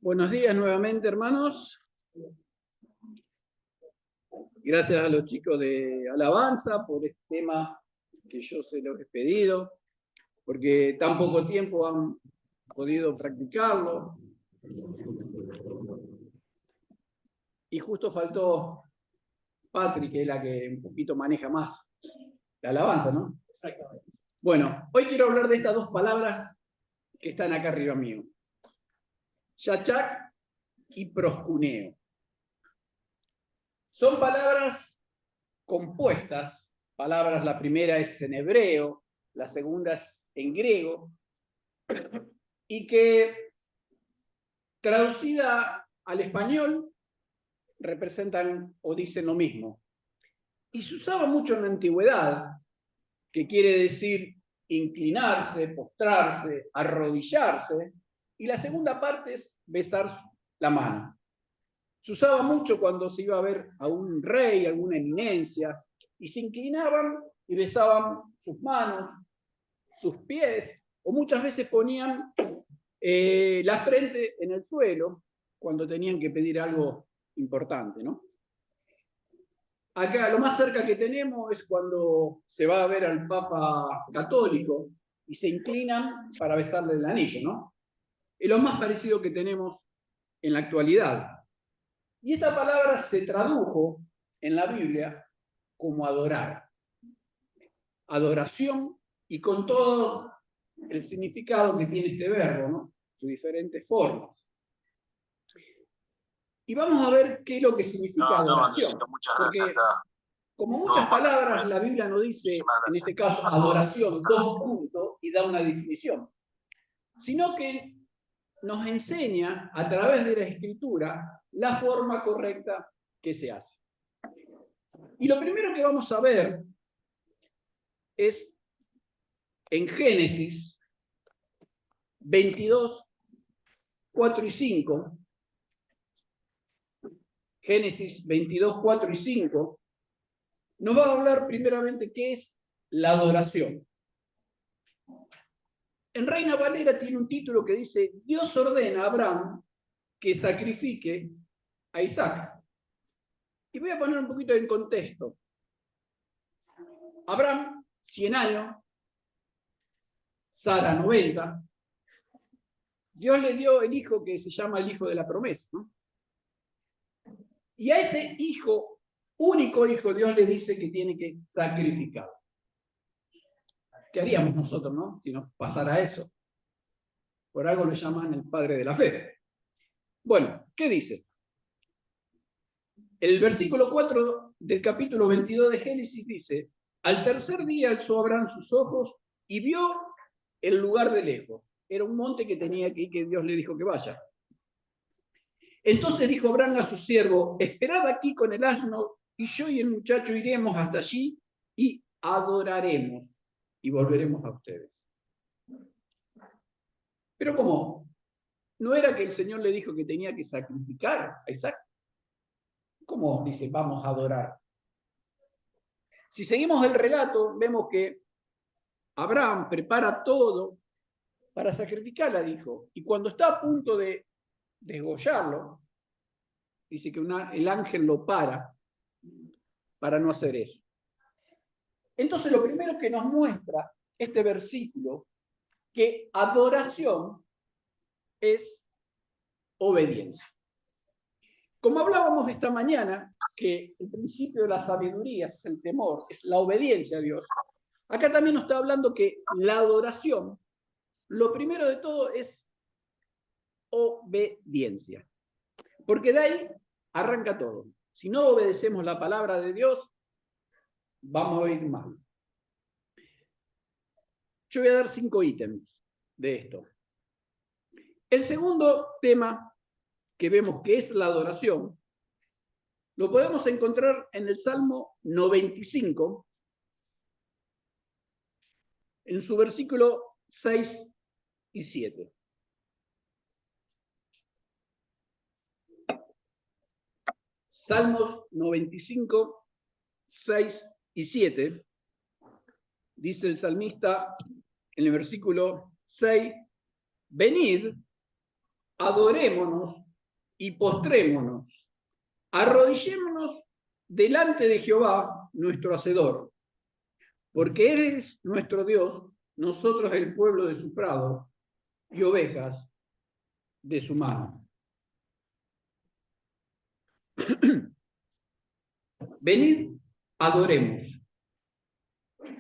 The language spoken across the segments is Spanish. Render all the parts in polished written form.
Buenos días nuevamente, hermanos. Gracias a los chicos de Alabanza por este tema que yo se los he pedido, porque tan poco tiempo han podido practicarlo. Y justo faltó Patrick, que es la que un poquito maneja más la alabanza, ¿no? Exactamente. Bueno, hoy quiero hablar de estas dos palabras que están acá arriba mío. Yachak y proscuneo. Son palabras compuestas, palabras, la primera es en hebreo, la segunda es en griego, y que traducida al español representan o dicen lo mismo. Y se usaba mucho en la antigüedad, que quiere decir inclinarse, postrarse, arrodillarse, y la segunda parte es besar la mano. Se usaba mucho cuando se iba a ver a un rey, alguna eminencia, y se inclinaban y besaban sus manos, sus pies, o muchas veces ponían la frente en el suelo cuando tenían que pedir algo importante, ¿no? Acá lo más cerca que tenemos es cuando se va a ver al Papa católico y se inclinan para besarle el anillo, ¿no? Es lo más parecido que tenemos en la actualidad. Y esta palabra se tradujo en la Biblia como adorar. Adoración, y con todo el significado que tiene este verbo, ¿no? Sus diferentes formas. Y vamos a ver qué es lo que significa adoración. Porque, como muchas palabras, la Biblia no dice, en este caso, adoración, dos puntos, y da una definición. Sino que nos enseña, a través de la Escritura, la forma correcta que se hace. Y lo primero que vamos a ver es en Génesis 22, 4 y 5. Génesis 22, 4 y 5. Nos va a hablar primeramente qué es la adoración. En Reina Valera tiene un título que dice: Dios ordena a Abraham que sacrifique a Isaac. Y voy a poner un poquito en contexto. Abraham, 100 años, Sara, 90. Dios le dio el hijo que se llama el hijo de la promesa, ¿no? Y a ese hijo, único hijo, Dios le dice que tiene que sacrificar. ¿Qué haríamos nosotros, no? Si nos pasara eso. Por algo lo llaman el padre de la fe. Bueno, ¿qué dice? El versículo 4 del capítulo 22 de Génesis dice: al tercer día alzó Abraham sus ojos y vio el lugar de lejos. Era un monte que tenía que ir, que Dios le dijo que vaya. Entonces dijo Abraham a su siervo: esperad aquí con el asno, y yo y el muchacho iremos hasta allí y adoraremos y volveremos a ustedes. Pero ¿cómo? ¿No era que el Señor le dijo que tenía que sacrificar a Isaac? ¿Cómo dice vamos a adorar? Si seguimos el relato, vemos que Abraham prepara todo para sacrificar al hijo. Y cuando está a punto de degollarlo, dice que el ángel lo para no hacer eso. Entonces, lo primero que nos muestra este versículo, que adoración es obediencia. Como hablábamos esta mañana, que el principio de la sabiduría es el temor, es la obediencia a Dios. Acá también nos está hablando que la adoración, lo primero de todo es obediencia. Porque de ahí arranca todo. Si no obedecemos la palabra de Dios, vamos a ir mal. Yo voy a dar 5 ítems de esto. El segundo tema que vemos que es la adoración, lo podemos encontrar en el Salmo 95, en su versículo 6 y 7. Salmos 95, 6 y 7. Dice el salmista en el versículo 6: venid, adorémonos y postrémonos, arrodillémonos delante de Jehová, nuestro Hacedor, porque Él es nuestro Dios, nosotros el pueblo de su prado y ovejas de su mano. Venid, adoremos.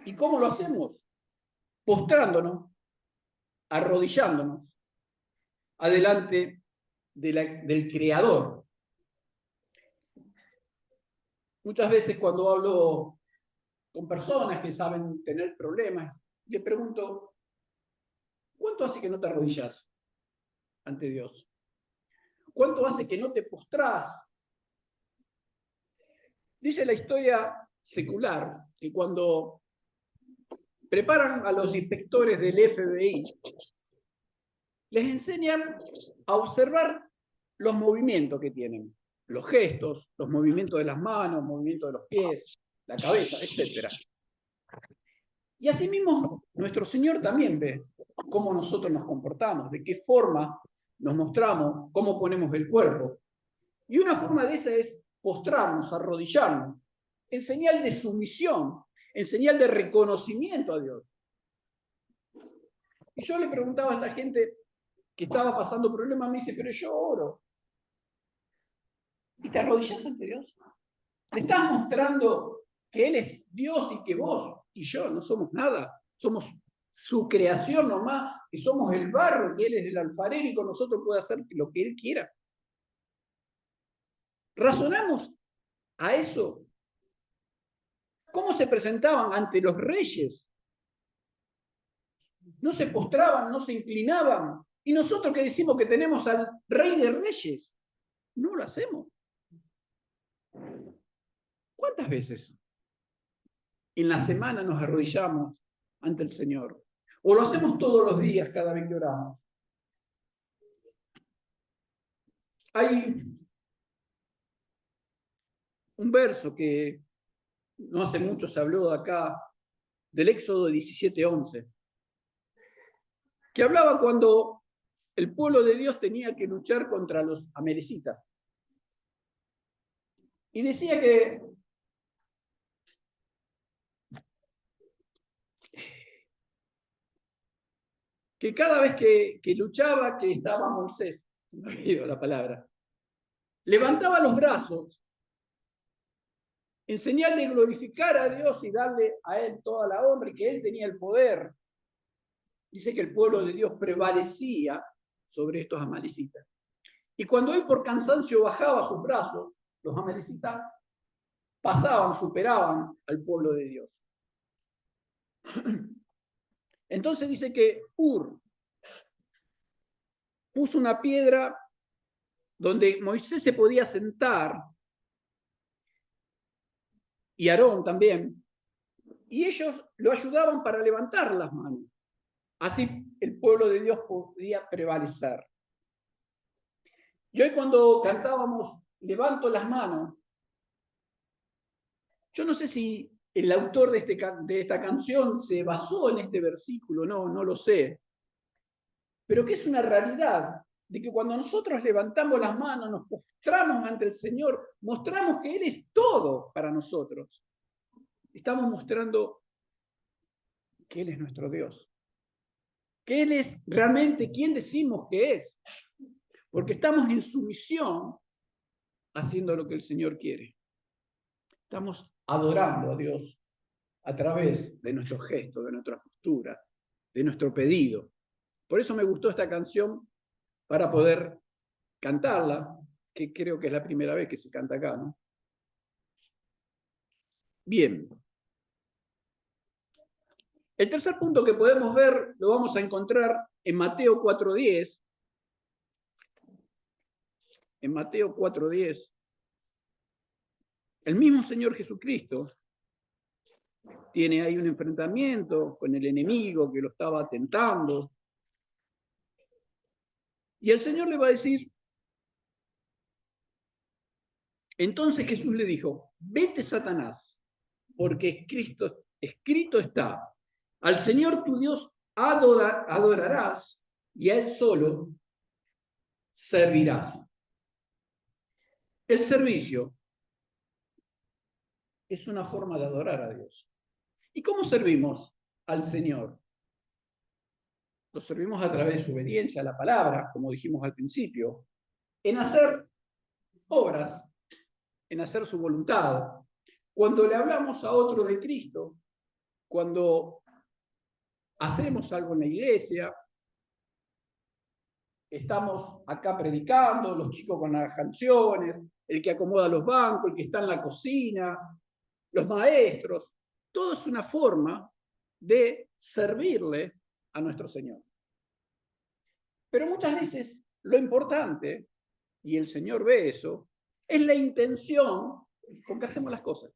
¿Y cómo lo hacemos? Postrándonos, arrodillándonos, adelante del Creador. Muchas veces cuando hablo con personas que saben tener problemas, le pregunto, ¿cuánto hace que no te arrodillas ante Dios? ¿Cuánto hace que no te postrás? Dice la historia secular que cuando preparan a los inspectores del FBI, les enseñan a observar los movimientos que tienen, los gestos, los movimientos de las manos, movimientos de los pies, la cabeza, etc. Y asimismo, nuestro Señor también ve cómo nosotros nos comportamos, de qué forma nos mostramos, cómo ponemos el cuerpo. Y una forma de esa es postrarnos, arrodillarnos, en señal de sumisión, en señal de reconocimiento a Dios. Y yo le preguntaba a esta gente que estaba pasando problemas, me dice, pero yo oro. ¿Y te arrodillas ante Dios? ¿Le estás mostrando que Él es Dios y que vos y yo no somos nada? Somos su creación nomás, y somos el barro, que Él es el alfarero y con nosotros puede hacer lo que Él quiera. ¿Razonamos a eso? ¿Cómo se presentaban ante los reyes? No se postraban, no se inclinaban. Y nosotros que decimos que tenemos al Rey de Reyes, no lo hacemos. ¿Cuántas veces en la semana nos arrodillamos ante el Señor? ¿O lo hacemos todos los días cada vez que oramos? Hay un verso que no hace mucho se habló de acá, del Éxodo 17:11, que hablaba cuando el pueblo de Dios tenía que luchar contra los amalecitas. Y decía que cada vez que luchaba, que estaba Moisés, no me olvido la palabra, levantaba los brazos en señal de glorificar a Dios y darle a Él toda la honra y que Él tenía el poder. Dice que el pueblo de Dios prevalecía sobre estos amalecitas. Y cuando Él por cansancio bajaba sus brazos, los amalecitas pasaban, superaban al pueblo de Dios. Entonces dice que Ur puso una piedra donde Moisés se podía sentar, y Aarón también, y ellos lo ayudaban para levantar las manos. Así el pueblo de Dios podía prevalecer. Y hoy cuando cantábamos Levanto las manos, yo no sé si el autor de esta canción se basó en este versículo, no lo sé, pero que es una realidad de que cuando nosotros levantamos las manos, nos postramos ante el Señor, mostramos que Él es todo para nosotros. Estamos mostrando que Él es nuestro Dios, que Él es realmente quien decimos que es, porque estamos en sumisión haciendo lo que el Señor quiere. Estamos adorando a Dios a través de nuestros gestos, de nuestra postura, de nuestro pedido. Por eso me gustó esta canción, para poder cantarla, que creo que es la primera vez que se canta acá, ¿no? Bien. El tercer punto que podemos ver lo vamos a encontrar en Mateo 4:10. En Mateo 4:10, el mismo Señor Jesucristo tiene ahí un enfrentamiento con el enemigo que lo estaba tentando. Y el Señor le va a decir, entonces Jesús le dijo, vete Satanás, porque escrito está, al Señor tu Dios adorarás y a Él solo servirás. El servicio es una forma de adorar a Dios. ¿Y cómo servimos al Señor? Lo servimos a través de su obediencia a la palabra, como dijimos al principio, en hacer obras, en hacer su voluntad. Cuando le hablamos a otro de Cristo, cuando hacemos algo en la iglesia, estamos acá predicando, los chicos con las canciones, el que acomoda los bancos, el que está en la cocina, los maestros, todo es una forma de servirle a nuestro Señor. Pero muchas veces lo importante, y el Señor ve eso, es la intención con que hacemos las cosas.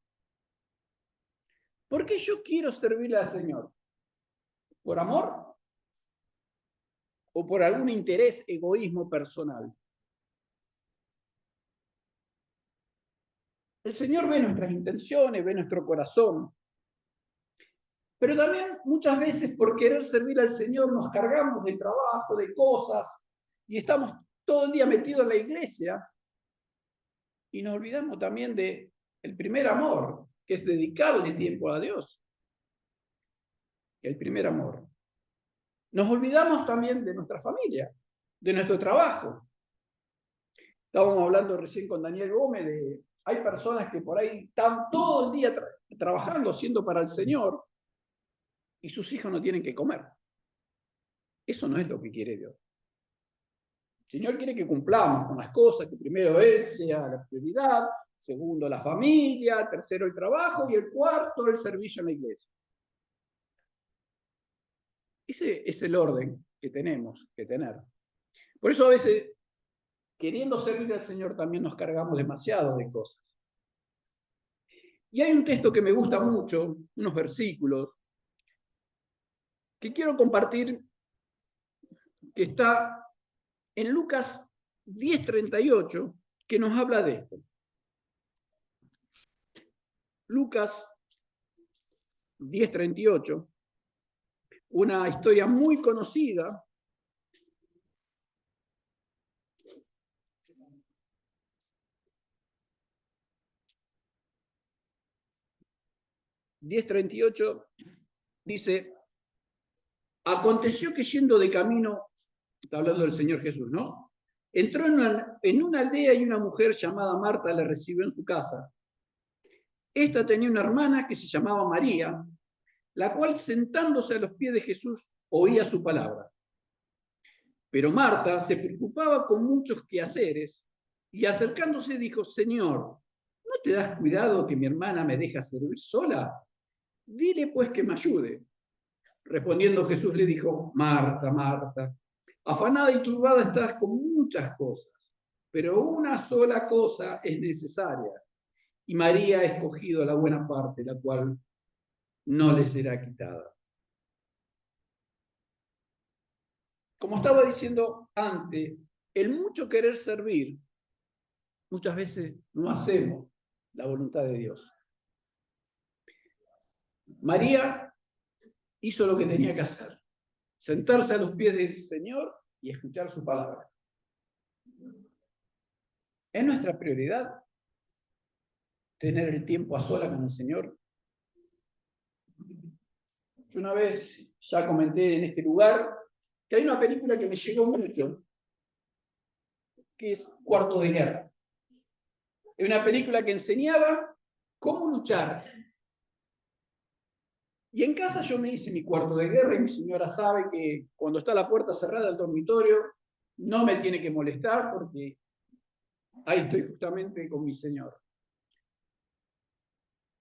¿Por qué yo quiero servirle al Señor? ¿Por amor? ¿O por algún interés, egoísmo personal? El Señor ve nuestras intenciones, ve nuestro corazón. Pero también muchas veces por querer servir al Señor nos cargamos de trabajo, de cosas, y estamos todo el día metidos en la iglesia y nos olvidamos también del primer amor, que es dedicarle tiempo a Dios. El primer amor. Nos olvidamos también de nuestra familia, de nuestro trabajo. Estábamos hablando recién con Daniel Gómez de hay personas que por ahí están todo el día trabajando, haciendo para el Señor, y sus hijos no tienen que comer. Eso no es lo que quiere Dios. El Señor quiere que cumplamos con las cosas, que primero Él sea la prioridad, segundo la familia, tercero el trabajo y el cuarto el servicio en la iglesia. Ese es el orden que tenemos que tener. Por eso a veces, queriendo servir al Señor, también nos cargamos demasiado de cosas. Y hay un texto que me gusta mucho, unos versículos, que quiero compartir, que está en Lucas 10:38, que nos habla de esto. Lucas 10:38, una historia muy conocida, dice, aconteció que yendo de camino, está hablando del Señor Jesús, ¿no? Entró en una aldea y una mujer llamada Marta le recibió en su casa. Esta tenía una hermana que se llamaba María, la cual sentándose a los pies de Jesús oía su palabra. Pero Marta se preocupaba con muchos quehaceres y acercándose dijo, Señor, ¿no te das cuidado que mi hermana me deja servir sola? Dile pues que me ayude. Respondiendo Jesús le dijo, Marta, Marta, afanada y turbada estás con muchas cosas, pero una sola cosa es necesaria. Y María ha escogido la buena parte, la cual no le será quitada. Como estaba diciendo antes, el mucho querer servir, muchas veces no hacemos la voluntad de Dios. María hizo lo que tenía que hacer, sentarse a los pies del Señor y escuchar su palabra. ¿Es nuestra prioridad tener el tiempo a solas con el Señor? Yo una vez ya comenté en este lugar que hay una película que me llegó mucho, que es Cuarto de Guerra. Es una película que enseñaba cómo luchar. Y en casa yo me hice mi cuarto de guerra y mi señora sabe que cuando está la puerta cerrada del dormitorio no me tiene que molestar porque ahí estoy justamente con mi Señor.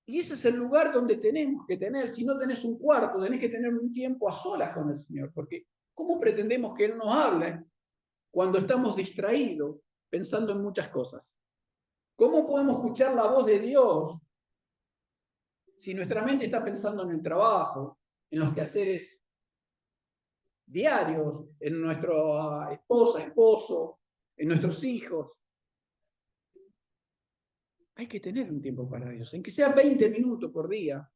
Y ese es el lugar donde tenemos que tener, si no tenés un cuarto, tenés que tener un tiempo a solas con el Señor, porque ¿cómo pretendemos que Él nos hable cuando estamos distraídos pensando en muchas cosas? ¿Cómo podemos escuchar la voz de Dios si nuestra mente está pensando en el trabajo, en los quehaceres diarios, en nuestra esposa, esposo, en nuestros hijos? Hay que tener un tiempo para Dios, en que sea 20 minutos por día,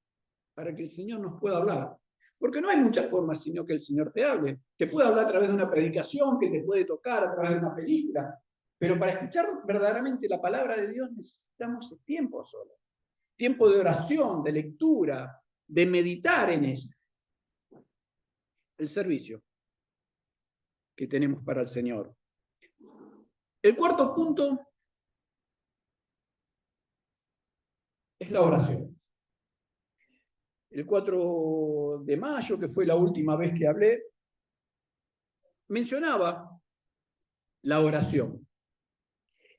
para que el Señor nos pueda hablar. Porque no hay muchas formas sino que el Señor te hable. Te puede hablar a través de una predicación, que te puede tocar a través de una película. Pero para escuchar verdaderamente la palabra de Dios necesitamos tiempo solo. Tiempo de oración, de lectura, de meditar en eso. El servicio que tenemos para el Señor. El cuarto punto es la oración. El 4 de mayo, que fue la última vez que hablé, mencionaba la oración.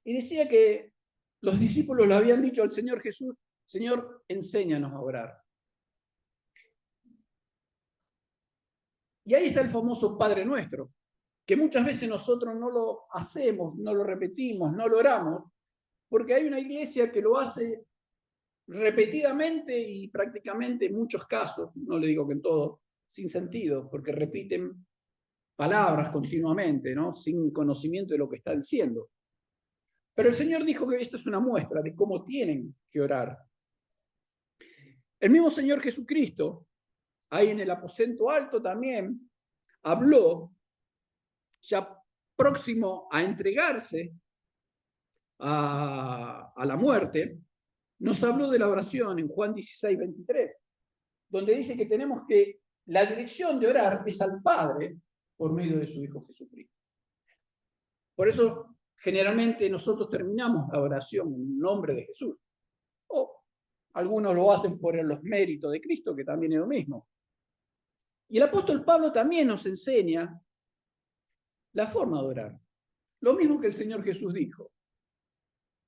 Y decía que los discípulos le habían dicho al Señor Jesús: Señor, enséñanos a orar. Y ahí está el famoso Padre Nuestro, que muchas veces nosotros no lo hacemos, no lo repetimos, no lo oramos, porque hay una iglesia que lo hace repetidamente y prácticamente en muchos casos, no le digo que en todos, sin sentido, porque repiten palabras continuamente, ¿no? Sin conocimiento de lo que está diciendo. Pero el Señor dijo que esto es una muestra de cómo tienen que orar. El mismo Señor Jesucristo, ahí en el aposento alto también, habló, ya próximo a entregarse a la muerte, nos habló de la oración en Juan 16:23, donde dice que tenemos que, la dirección de orar es al Padre por medio de su Hijo Jesucristo. Por eso, generalmente nosotros terminamos la oración en el nombre de Jesús. O algunos lo hacen por los méritos de Cristo, que también es lo mismo. Y el apóstol Pablo también nos enseña la forma de orar. Lo mismo que el Señor Jesús dijo.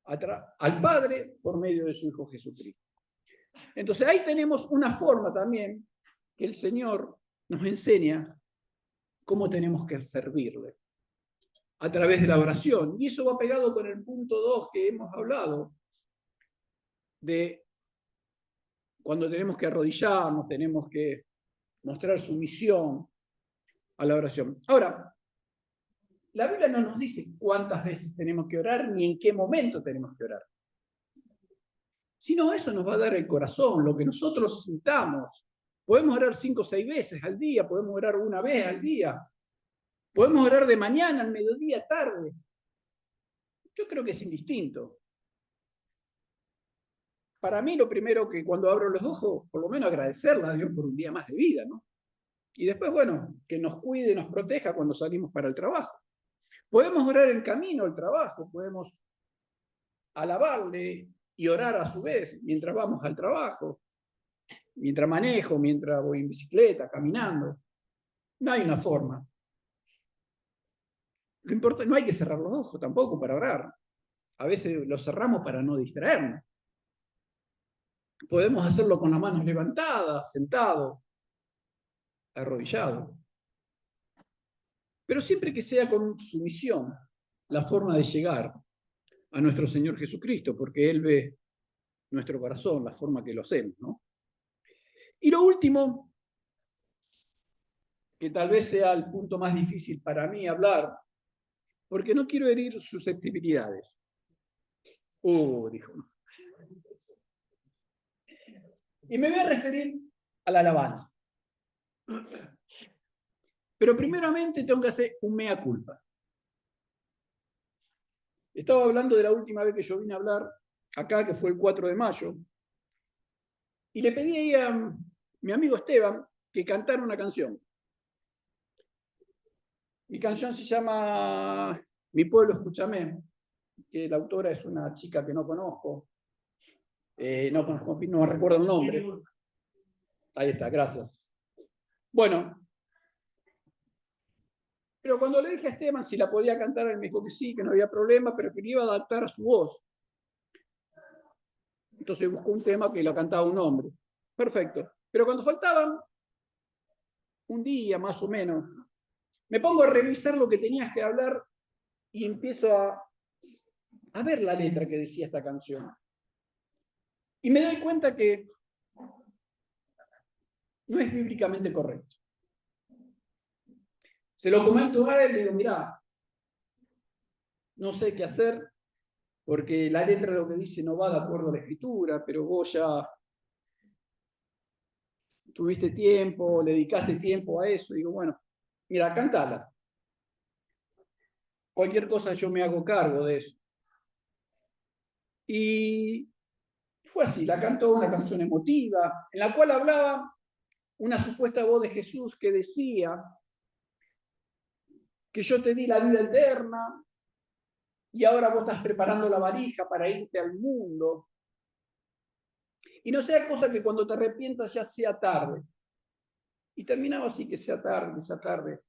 Al Padre por medio de su Hijo Jesucristo. Entonces ahí tenemos una forma también que el Señor nos enseña cómo tenemos que servirle. A través de la oración. Y eso va pegado con el punto 2 que hemos hablado, de cuando tenemos que arrodillarnos, tenemos que mostrar sumisión a la oración. Ahora, la Biblia no nos dice cuántas veces tenemos que orar ni en qué momento tenemos que orar. Sino eso nos va a dar el corazón, lo que nosotros sintamos. Podemos orar 5 o 6 veces al día, podemos orar una vez al día, podemos orar de mañana, al mediodía, tarde. Yo creo que es indistinto. Para mí lo primero que cuando abro los ojos, por lo menos agradecerle a Dios por un día más de vida, ¿no? Y después, bueno, que nos cuide y nos proteja cuando salimos para el trabajo. Podemos orar en camino al trabajo, podemos alabarle y orar a su vez mientras vamos al trabajo, mientras manejo, mientras voy en bicicleta, caminando. No hay una forma. Lo importante, no hay que cerrar los ojos tampoco para orar. A veces los cerramos para no distraernos. Podemos hacerlo con las manos levantadas, sentado, arrodillado. Pero siempre que sea con sumisión, la forma de llegar a nuestro Señor Jesucristo, porque Él ve nuestro corazón, la forma que lo hacemos, ¿no? Y lo último, que tal vez sea el punto más difícil para mí hablar, porque no quiero herir susceptibilidades. Dijo. Y me voy a referir a la alabanza. Pero primeramente tengo que hacer un mea culpa. Estaba hablando de la última vez que yo vine a hablar acá, que fue el 4 de mayo, y le pedí a mi amigo Esteban que cantara una canción. Mi canción se llama Mi pueblo, escúchame, que la autora es una chica que no conozco, no recuerdo el nombre. Ahí está, gracias. Bueno, pero cuando le dije a Esteban si la podía cantar, él me dijo que sí, que no había problema, pero que le iba a adaptar a su voz. Entonces buscó un tema que lo cantaba un hombre. Perfecto. Pero cuando faltaban un día más o menos, me pongo a revisar lo que tenías que hablar y empiezo a ver la letra que decía esta canción. Y me doy cuenta que no es bíblicamente correcto. Se lo comento a él y le digo, mirá, no sé qué hacer, porque la letra de lo que dice no va de acuerdo a la escritura, pero vos ya tuviste tiempo, le dedicaste tiempo a eso. Digo, bueno, mira, cántala. Cualquier cosa yo me hago cargo de eso. Y fue así, la cantó, una canción emotiva, en la cual hablaba una supuesta voz de Jesús que decía que yo te di la vida eterna y ahora vos estás preparando la valija para irte al mundo. Y no sea cosa que cuando te arrepientas ya sea tarde. Y terminaba así, que sea tarde, que sea tarde.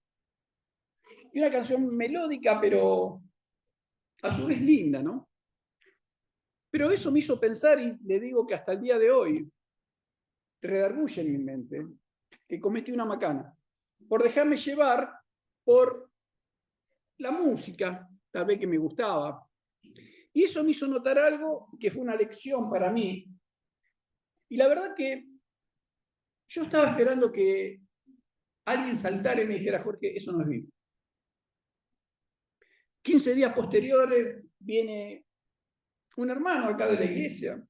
Y una canción melódica, pero a su vez linda, ¿no? Pero eso me hizo pensar, y le digo que hasta el día de hoy redarguye en mi mente, que cometí una macana por dejarme llevar por la música, tal vez que me gustaba. Y eso me hizo notar algo que fue una lección para mí. Y la verdad que yo estaba esperando que alguien saltara y me dijera, Jorge, eso no es bíblico. 15 días posteriores viene un hermano acá de la iglesia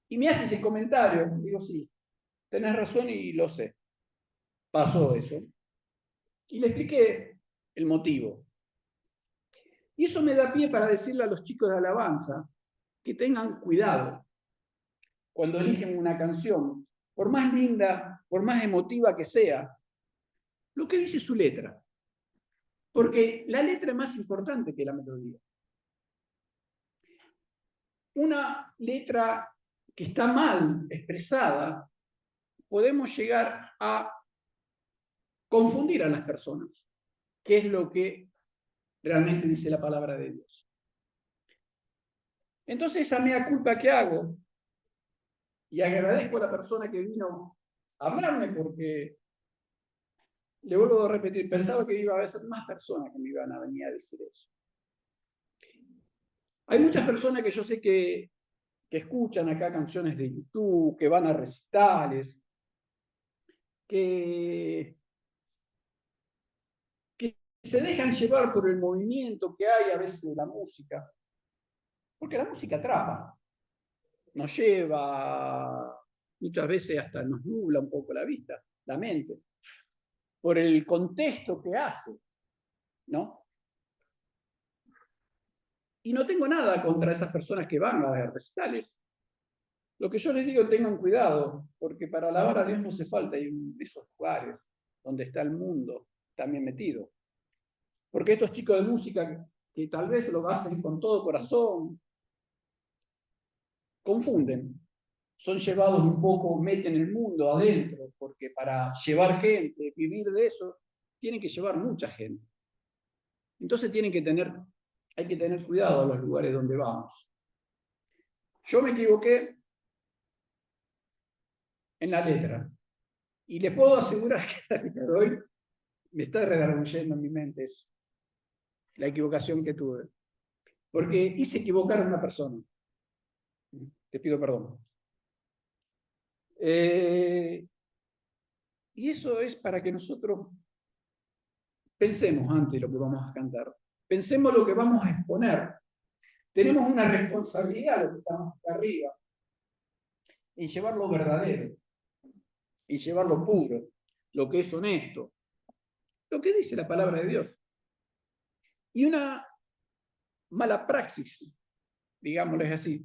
y me hace ese comentario. Digo, sí, tenés razón y lo sé. Pasó eso. Y le expliqué el motivo. Y eso me da pie para decirle a los chicos de alabanza que tengan cuidado cuando eligen una canción, por más linda, por más emotiva que sea, lo que dice su letra. Porque la letra es más importante que la melodía. Una letra que está mal expresada, podemos llegar a confundir a las personas, que es lo que realmente dice la palabra de Dios. Entonces, esa mea culpa que hago, y agradezco a la persona que vino a hablarme, porque, le vuelvo a repetir, pensaba que iba a haber más personas que me iban a venir a decir eso. Hay muchas personas que yo sé que escuchan acá canciones de YouTube, que van a recitales, que se dejan llevar por el movimiento que hay a veces de la música, porque la música atrapa, nos lleva, muchas veces hasta nos nubla un poco la vista, la mente, por el contexto que hace, ¿no? Y no tengo nada contra esas personas que van a recitales. Lo que yo les digo, tengan cuidado, porque para alabar a Dios no hace falta ir en esos lugares donde está el mundo también metido. Porque estos chicos de música, que tal vez lo hacen con todo corazón, confunden. Son llevados un poco, meten el mundo adentro, porque para llevar gente, vivir de eso, tienen que llevar mucha gente. Entonces hay que tener cuidado a los lugares donde vamos. Yo me equivoqué en la letra, y les puedo asegurar que a día de hoy me está redarguyendo en mi mente eso, la equivocación que tuve. Porque hice equivocar a una persona. Te pido perdón. Y eso es para que nosotros pensemos antes lo que vamos a cantar. Pensemos lo que vamos a exponer. Tenemos una responsabilidad, los que estamos acá arriba, en llevar lo verdadero, en llevar lo puro, lo que es honesto, lo que dice la palabra de Dios. Y una mala praxis, digámosles así,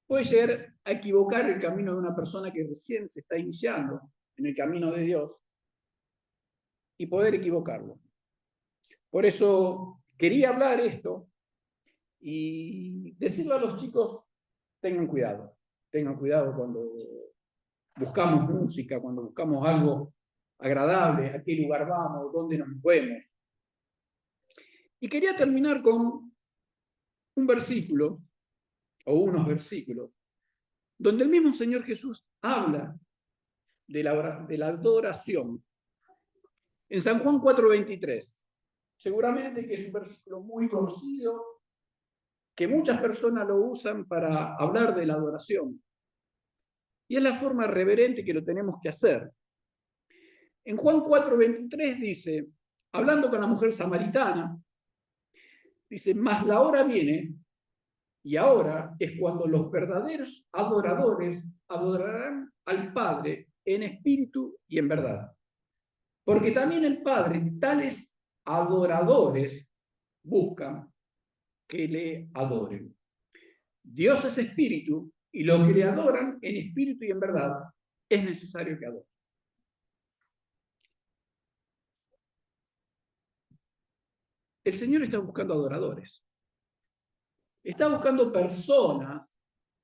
puede llegar a equivocar el camino de una persona que recién se está iniciando en el camino de Dios y poder equivocarlo. Por eso quería hablar esto y decirle a los chicos, tengan cuidado cuando buscamos música, cuando buscamos algo agradable, a qué lugar vamos, dónde nos movemos. Y quería terminar con un versículo, o unos versículos, donde el mismo Señor Jesús habla de la adoración. En San Juan 4:23, seguramente que es un versículo muy conocido, que muchas personas lo usan para hablar de la adoración. Y es la forma reverente que lo tenemos que hacer. En Juan 4:23 dice, hablando con la mujer samaritana, dice, mas la hora viene, y ahora es cuando los verdaderos adoradores adorarán al Padre en espíritu y en verdad. Porque también el Padre, tales adoradores, buscan que le adoren. Dios es espíritu y los que le adoran en espíritu y en verdad es necesario que adoren. El Señor está buscando adoradores. Está buscando personas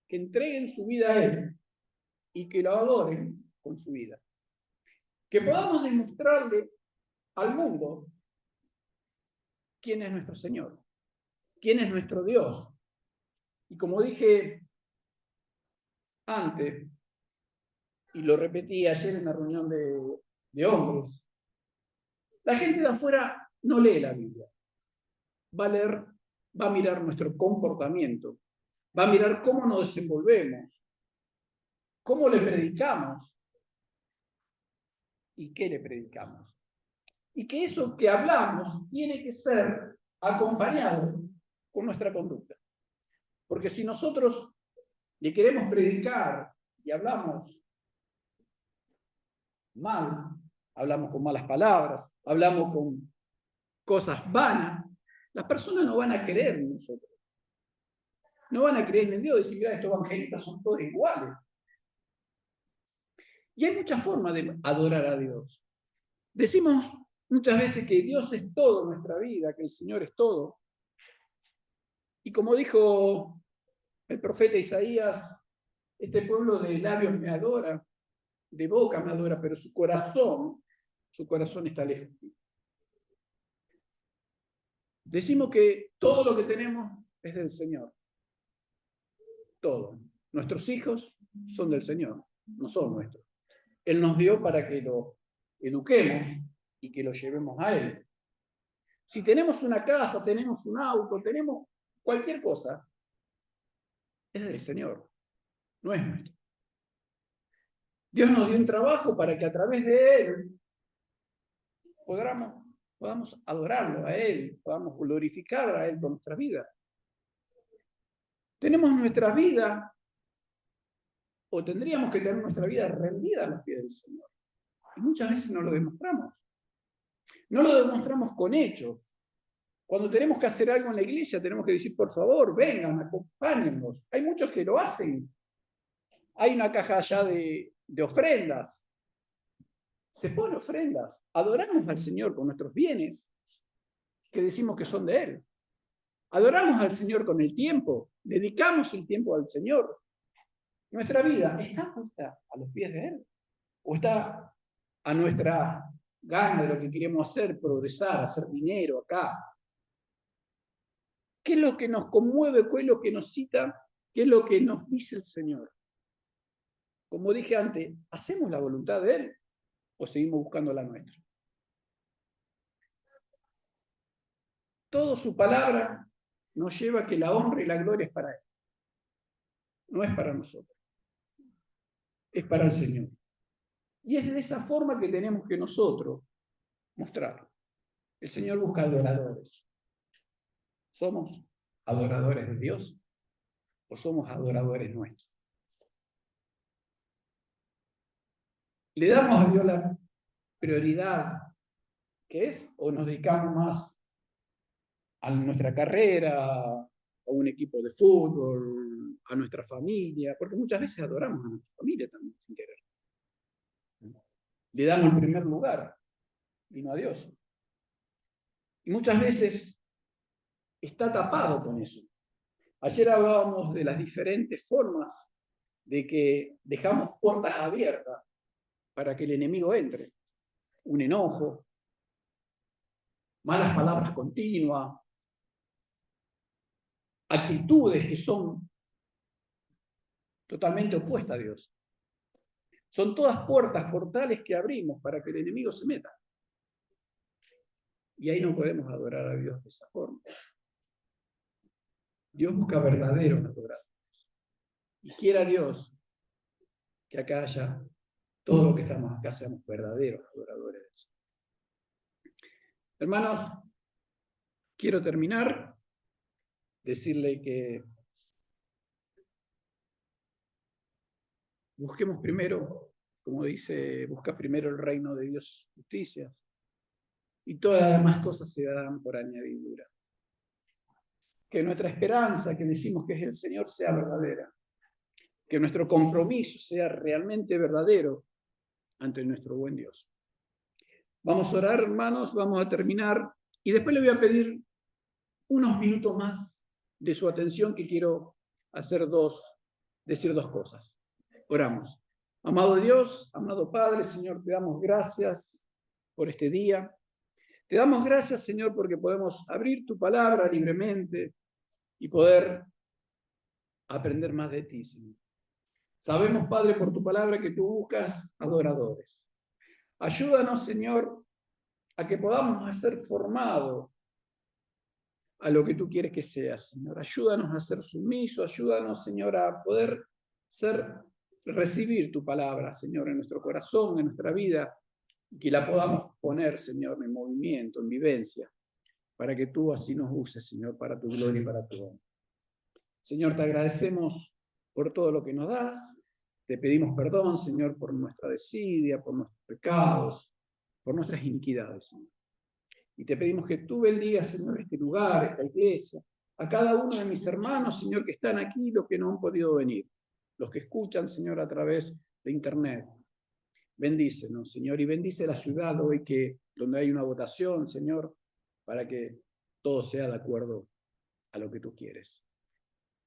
que entreguen su vida a Él y que lo adoren con su vida. Que podamos demostrarle al mundo quién es nuestro Señor, quién es nuestro Dios. Y como dije antes, y lo repetí ayer en la reunión de hombres, la gente de afuera no lee la Biblia. Va a leer, va a mirar nuestro comportamiento, va a mirar cómo nos desenvolvemos, cómo le predicamos y qué le predicamos. Y que eso que hablamos tiene que ser acompañado con nuestra conducta. Porque si nosotros le queremos predicar y hablamos mal, hablamos con malas palabras, hablamos con cosas vanas, las personas no van a creer en nosotros. No van a creer en Dios y decir, mira, estos evangelistas son todos iguales. Y hay muchas formas de adorar a Dios. Decimos muchas veces que Dios es todo en nuestra vida, que el Señor es todo. Y como dijo el profeta Isaías, este pueblo de labios me adora, de boca me adora, pero su corazón está lejos. Decimos que todo lo que tenemos es del Señor. Todo. Nuestros hijos son del Señor, no son nuestros. Él nos dio para que lo eduquemos y que lo llevemos a Él. Si tenemos una casa, tenemos un auto, tenemos cualquier cosa, es del Señor, no es nuestro. Dios nos dio un trabajo para que a través de Él podamos adorarlo a Él, podamos glorificar a Él con nuestra vida. Tenemos nuestra vida, o tendríamos que tener nuestra vida rendida a los pies del Señor. Y muchas veces no lo demostramos. No lo demostramos con hechos. Cuando tenemos que hacer algo en la iglesia, tenemos que decir, por favor, vengan, acompáñennos. Hay muchos que lo hacen. Hay una caja allá de ofrendas. Se pone ofrendas. Adoramos al Señor con nuestros bienes, que decimos que son de Él. Adoramos al Señor con el tiempo. Dedicamos el tiempo al Señor. Nuestra vida está puesta a los pies de Él. O está a nuestra gana de lo que queremos hacer, progresar, hacer dinero acá. ¿Qué es lo que nos conmueve? ¿Qué es lo que nos cita? ¿Qué es lo que nos dice el Señor? Como dije antes, ¿hacemos la voluntad de Él o seguimos buscando la nuestra? Toda su palabra nos lleva a que la honra y la gloria es para Él. No es para nosotros. Es para el Señor. Y es de esa forma que tenemos que nosotros mostrarlo. El Señor busca adoradores. ¿Somos adoradores de Dios o somos adoradores nuestros? ¿Le damos a Dios la prioridad que es o nos dedicamos más a nuestra carrera, a un equipo de fútbol, a nuestra familia? Porque muchas veces adoramos a nuestra familia también sin querer. Le damos el primer lugar y no a Dios. Y muchas veces está tapado con eso. Ayer hablábamos de las diferentes formas de que dejamos puertas abiertas para que el enemigo entre. Un enojo, malas palabras continuas, actitudes que son totalmente opuestas a Dios. Son todas puertas, portales que abrimos para que el enemigo se meta. Y ahí no podemos adorar a Dios de esa forma. Dios busca verdaderos adoradores. Y quiera Dios que acá haya, todo lo que estamos acá seamos verdaderos adoradores del Señor. Hermanos, quiero terminar, decirle que Busquemos primero, como dice, busca primero el reino de Dios y su justicia, y todas las demás cosas se darán por añadidura. Que nuestra esperanza, que decimos que es el Señor, sea verdadera. Que nuestro compromiso sea realmente verdadero ante nuestro buen Dios. Vamos a orar, hermanos, vamos a terminar, y después le voy a pedir unos minutos más de su atención, que quiero decir dos cosas. Oramos. Amado Dios, amado Padre, Señor, te damos gracias por este día. Te damos gracias, Señor, porque podemos abrir tu palabra libremente y poder aprender más de ti, Señor. Sabemos, Padre, por tu palabra que tú buscas adoradores. Ayúdanos, Señor, a que podamos ser formados a lo que tú quieres que sea, Señor. Ayúdanos a ser sumisos, ayúdanos, Señor, a poder recibir tu palabra, Señor, en nuestro corazón, en nuestra vida, y que la podamos poner, Señor, en movimiento, en vivencia, para que tú así nos uses, Señor, para tu gloria y para tu honor. Señor, te agradecemos por todo lo que nos das. Te pedimos perdón, Señor, por nuestra desidia, por nuestros pecados, por nuestras iniquidades, Señor. Y te pedimos que tú bendigas, Señor, este lugar, esta iglesia, a cada uno de mis hermanos, Señor, que están aquí, los que no han podido venir, los que escuchan, Señor, a través de internet. Bendícenos, Señor, y bendice la ciudad hoy, donde hay una votación, Señor, para que todo sea de acuerdo a lo que tú quieres.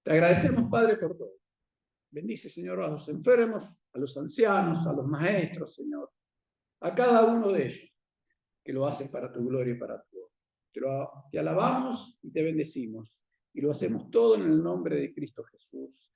Te agradecemos, Padre, por todo. Bendice, Señor, a los enfermos, a los ancianos, a los maestros, Señor, a cada uno de ellos, que lo hacen para tu gloria y para tu honor. Te alabamos y te bendecimos, y lo hacemos todo en el nombre de Cristo Jesús.